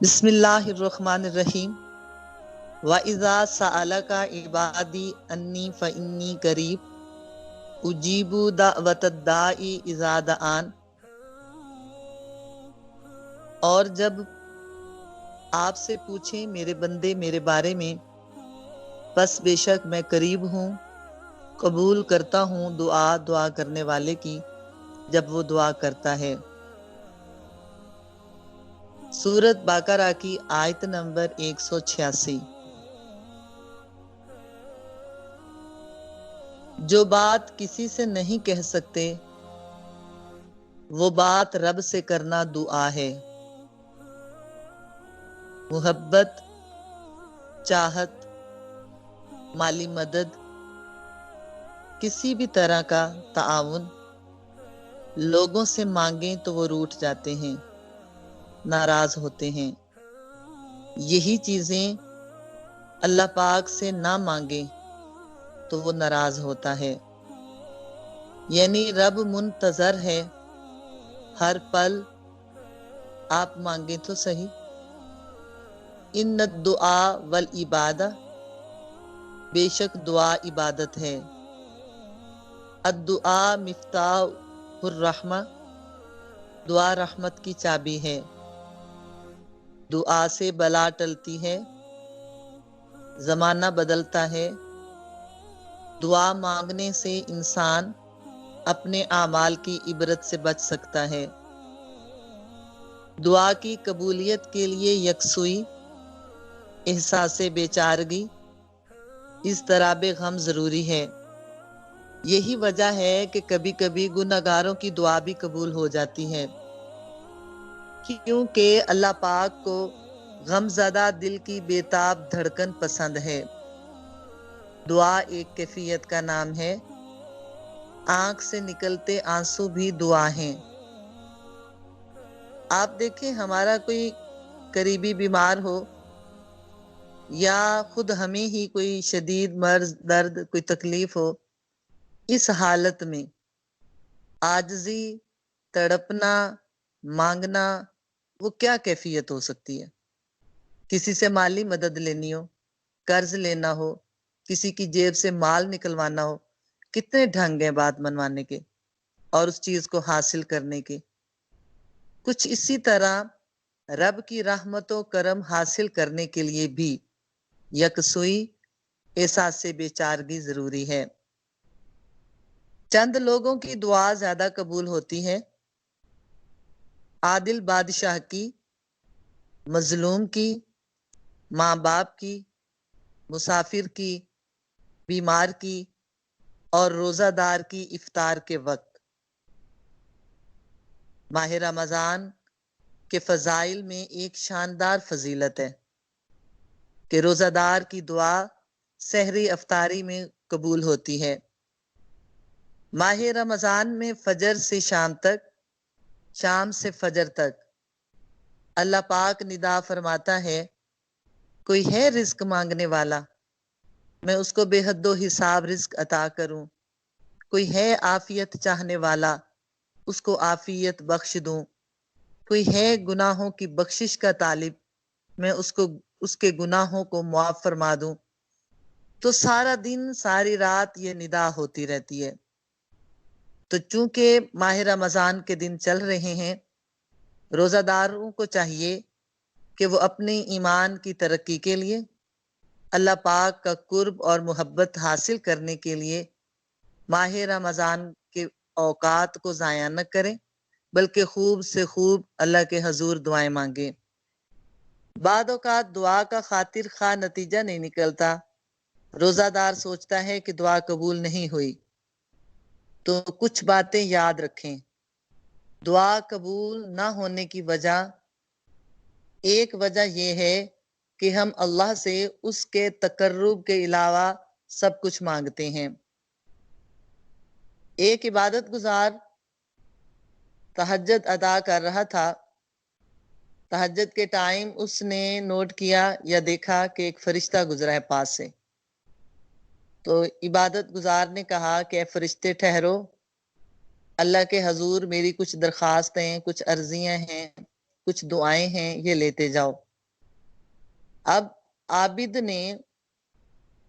بسم اللہ الرحمن الرحیم وَإِذَا سَأَلَكَ عِبَادِي أَنِّي فَإِنِّي قَرِيبٌ أُجِيبُ دَعْوَةَ الدَّاعِ إِذَا دَعَانِ۔ اور جب آپ سے پوچھیں میرے بندے میرے بارے میں، پس بے شک میں قریب ہوں، قبول کرتا ہوں دعا کرنے والے کی جب وہ دعا کرتا ہے۔ سورۃ بقرہ کی آیت نمبر 186۔ جو بات کسی سے نہیں کہہ سکتے وہ بات رب سے کرنا دعا ہے۔ محبت، چاہت، مالی مدد، کسی بھی طرح کا تعاون لوگوں سے مانگیں تو وہ روٹھ جاتے ہیں، ناراض ہوتے ہیں۔ یہی چیزیں اللہ پاک سے نہ مانگیں تو وہ ناراض ہوتا ہے۔ یعنی رب منتظر ہے، ہر پل آپ مانگیں تو صحیح۔ ان الدعاء والعبادہ، بے شک دعا عبادت ہے۔ الدعاء مفتاح الرحمہ، دعا رحمت کی چابی ہے۔ دعا سے بلا ٹلتی ہے، زمانہ بدلتا ہے۔ دعا مانگنے سے انسان اپنے اعمال کی عبرت سے بچ سکتا ہے۔ دعا کی قبولیت کے لیے یکسوئی، احساس بے چارگی، اضطراب غم ضروری ہے۔ یہی وجہ ہے کہ کبھی کبھی گنہگاروں کی دعا بھی قبول ہو جاتی ہے، کیونکہ اللہ پاک کو غم زدہ دل کی بے تاب دھڑکن پسند ہے۔ دعا ایک کیفیت کا نام ہے، آنکھ سے نکلتے آنسو بھی دعا ہیں۔ آپ دیکھیں، ہمارا کوئی قریبی بیمار ہو یا خود ہمیں ہی کوئی شدید مرض، درد، کوئی تکلیف ہو، اس حالت میں عاجزی، تڑپنا، مانگنا، وہ کیا کیفیت ہو سکتی ہے؟ کسی سے مالی مدد لینی ہو، قرض لینا ہو، کسی کی جیب سے مال نکلوانا ہو، کتنے ڈھنگ ہیں بات منوانے کے اور اس چیز کو حاصل کرنے کے۔ کچھ اسی طرح رب کی رحمت و کرم حاصل کرنے کے لیے بھی یکسوئی، احساس بے چارگی ضروری ہے۔ چند لوگوں کی دعا زیادہ قبول ہوتی ہے، عادل بادشاہ کی، مظلوم کی، ماں باپ کی، مسافر کی، بیمار کی اور روزہ دار کی افطار کے وقت۔ ماہ رمضان کے فضائل میں ایک شاندار فضیلت ہے کہ روزہ دار کی دعا سحری افطاری میں قبول ہوتی ہے۔ ماہ رمضان میں فجر سے شام تک، شام سے فجر تک اللہ پاک ندا فرماتا ہے، کوئی ہے رزق مانگنے والا، میں اس کو بے حد و حساب رزق عطا کروں۔ کوئی ہے عافیت چاہنے والا، اس کو عافیت بخش دوں۔ کوئی ہے گناہوں کی بخشش کا طالب، میں اس کے گناہوں کو معاف فرما دوں۔ تو سارا دن، ساری رات یہ ندا ہوتی رہتی ہے۔ تو چونکہ ماہ رمضان کے دن چل رہے ہیں، روزہ داروں کو چاہیے کہ وہ اپنے ایمان کی ترقی کے لیے، اللہ پاک کا قرب اور محبت حاصل کرنے کے لیے ماہ رمضان کے اوقات کو ضائع نہ کریں، بلکہ خوب سے خوب اللہ کے حضور دعائیں مانگیں۔ بعد اوقات دعا کا خاطر خواہ نتیجہ نہیں نکلتا، روزہ دار سوچتا ہے کہ دعا قبول نہیں ہوئی۔ تو کچھ باتیں یاد رکھیں۔ دعا قبول نہ ہونے کی وجہ، ایک وجہ یہ ہے کہ ہم اللہ سے اس کے تقرب کے علاوہ سب کچھ مانگتے ہیں۔ ایک عبادت گزار تہجد ادا کر رہا تھا۔ تہجد کے ٹائم اس نے نوٹ کیا یا دیکھا کہ ایک فرشتہ گزرا ہے پاس سے۔ تو عبادت گزار نے کہا کہ اے فرشتے ٹھہرو، اللہ کے حضور میری کچھ درخواستیں، کچھ عرضیاں ہیں، کچھ دعائیں ہیں، یہ لیتے جاؤ۔ اب عابد نے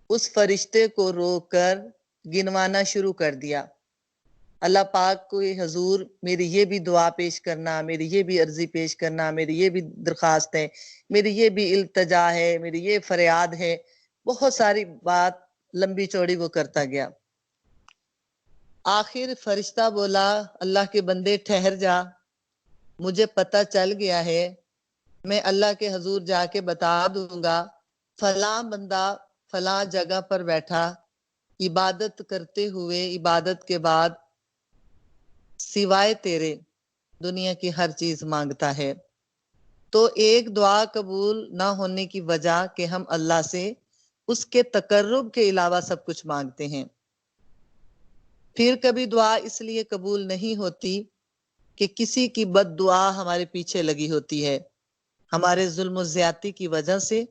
اس فرشتے کو روک کر گنوانا شروع کر دیا، اللہ پاک کو حضور میری یہ بھی دعا پیش کرنا، میری یہ بھی عرضی پیش کرنا، میری یہ بھی درخواست ہے، میری یہ بھی التجا ہے، میری یہ فریاد ہے، بہت ساری بات لمبی چوڑی وہ کرتا گیا۔ آخر فرشتہ بولا اللہ کے بندے ٹھہر جا، مجھے پتہ چل گیا ہے، میں اللہ کے حضور جا کے بتا دوں گا فلاں بندہ فلاں جگہ پر بیٹھا عبادت کرتے ہوئے عبادت کے بعد سوائے تیرے دنیا کی ہر چیز مانگتا ہے۔ تو ایک دعا قبول نہ ہونے کی وجہ کہ ہم اللہ سے اس کے تقرب کے علاوہ سب کچھ مانگتے ہیں۔ پھر کبھی دعا اس لیے قبول نہیں ہوتی کہ کسی کی بد دعا ہمارے پیچھے لگی ہوتی ہے، ہمارے ظلم و زیادتی کی وجہ سے،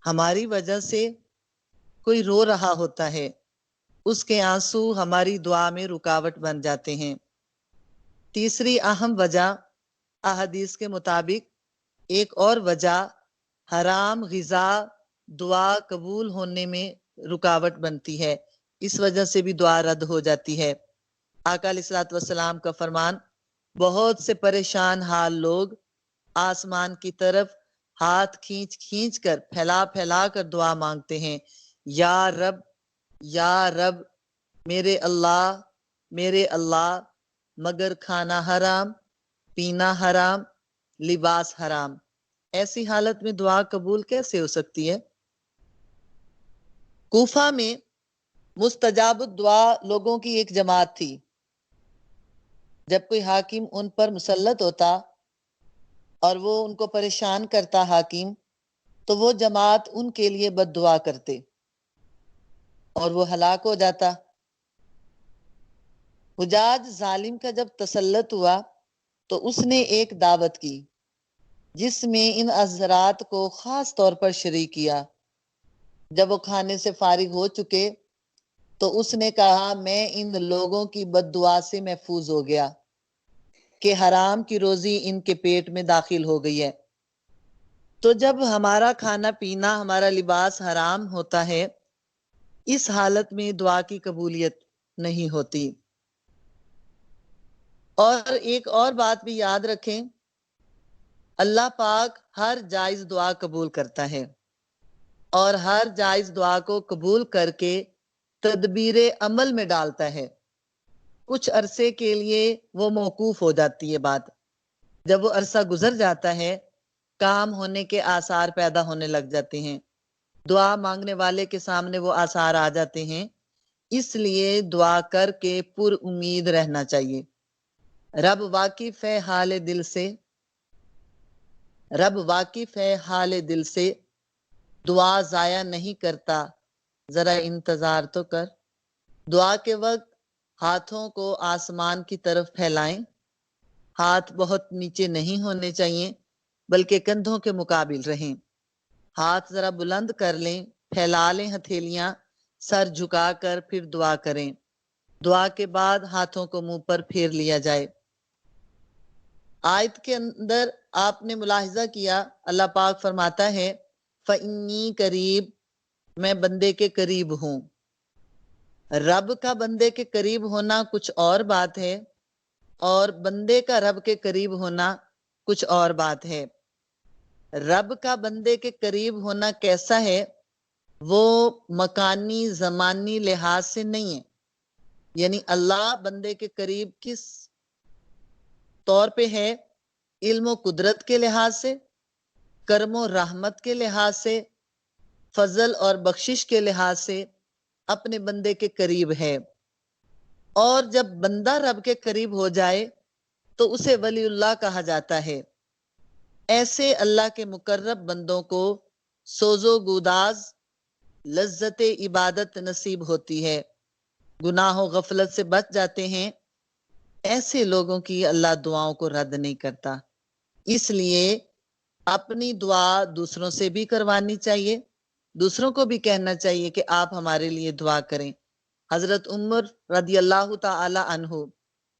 ہماری وجہ سے کوئی رو رہا ہوتا ہے، اس کے آنسو ہماری دعا میں رکاوٹ بن جاتے ہیں۔ تیسری اہم وجہ احادیث کے مطابق ایک اور وجہ حرام غذا دعا قبول ہونے میں رکاوٹ بنتی ہے، اس وجہ سے بھی دعا رد ہو جاتی ہے۔ آقا علیہ الصلوۃ والسلام کا فرمان، بہت سے پریشان حال لوگ آسمان کی طرف ہاتھ کھینچ کھینچ کر پھیلا پھیلا کر دعا مانگتے ہیں، یا رب یا رب، میرے اللہ، مگر کھانا حرام، پینا حرام، لباس حرام۔ ایسی حالت میں دعا قبول کیسے ہو سکتی ہے؟ کوفہ میں مستجاب الدعا لوگوں کی ایک جماعت تھی۔ جب کوئی حاکم ان پر مسلط ہوتا اور وہ ان کو پریشان کرتا حاکم، تو وہ جماعت ان کے لیے بد دعا کرتے اور وہ ہلاک ہو جاتا۔ حجاج ظالم کا جب تسلط ہوا تو اس نے ایک دعوت کی جس میں ان حضرات کو خاص طور پر شریک کیا۔ جب وہ کھانے سے فارغ ہو چکے تو اس نے کہا، میں ان لوگوں کی بد دعا سے محفوظ ہو گیا کہ حرام کی روزی ان کے پیٹ میں داخل ہو گئی ہے۔ تو جب ہمارا کھانا پینا، ہمارا لباس حرام ہوتا ہے، اس حالت میں دعا کی قبولیت نہیں ہوتی۔ اور ایک اور بات بھی یاد رکھیں، اللہ پاک ہر جائز دعا قبول کرتا ہے اور ہر جائز دعا کو قبول کر کے تدبیر عمل میں ڈالتا ہے۔ کچھ عرصے کے لیے وہ موقوف ہو جاتی ہے بات، جب وہ عرصہ گزر جاتا ہے کام ہونے کے آثار پیدا ہونے لگ جاتے ہیں، دعا مانگنے والے کے سامنے وہ آثار آ جاتے ہیں۔ اس لیے دعا کر کے پر امید رہنا چاہیے۔ رب واقف ہے حال دل سے، رب واقف ہے حال دل سے، دعا ضائع نہیں کرتا، ذرا انتظار تو کر۔ دعا کے وقت ہاتھوں کو آسمان کی طرف پھیلائیں، ہاتھ بہت نیچے نہیں ہونے چاہیے بلکہ کندھوں کے مقابل رہیں۔ ہاتھ ذرا بلند کر لیں، پھیلا لیں ہتھیلیاں، سر جھکا کر پھر دعا کریں۔ دعا کے بعد ہاتھوں کو منہ پر پھیر لیا جائے۔ آیت کے اندر آپ نے ملاحظہ کیا، اللہ پاک فرماتا ہے فَإِنِّي قریب، میں بندے کے قریب ہوں۔ رب کا بندے کے قریب ہونا کچھ اور بات ہے اور بندے کا رب کے قریب ہونا کچھ اور بات ہے۔ رب کا بندے کے قریب ہونا کیسا ہے؟ وہ مکانی زمانی لحاظ سے نہیں ہے، یعنی اللہ بندے کے قریب کس طور پہ ہے؟ علم و قدرت کے لحاظ سے، کرم و رحمت کے لحاظ سے، فضل اور بخشش کے لحاظ سے اپنے بندے کے قریب ہے۔ اور جب بندہ رب کے قریب ہو جائے تو اسے ولی اللہ کہا جاتا ہے۔ ایسے اللہ کے مقرب بندوں کو سوز و گوداز لذت عبادت نصیب ہوتی ہے، گناہ و غفلت سے بچ جاتے ہیں۔ ایسے لوگوں کی اللہ دعاؤں کو رد نہیں کرتا۔ اس لیے اپنی دعا دوسروں سے بھی کروانی چاہیے، دوسروں کو بھی کہنا چاہیے کہ آپ ہمارے لیے دعا کریں۔ حضرت عمر رضی اللہ تعالی عنہ،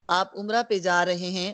آپ عمرہ پہ جا رہے ہیں،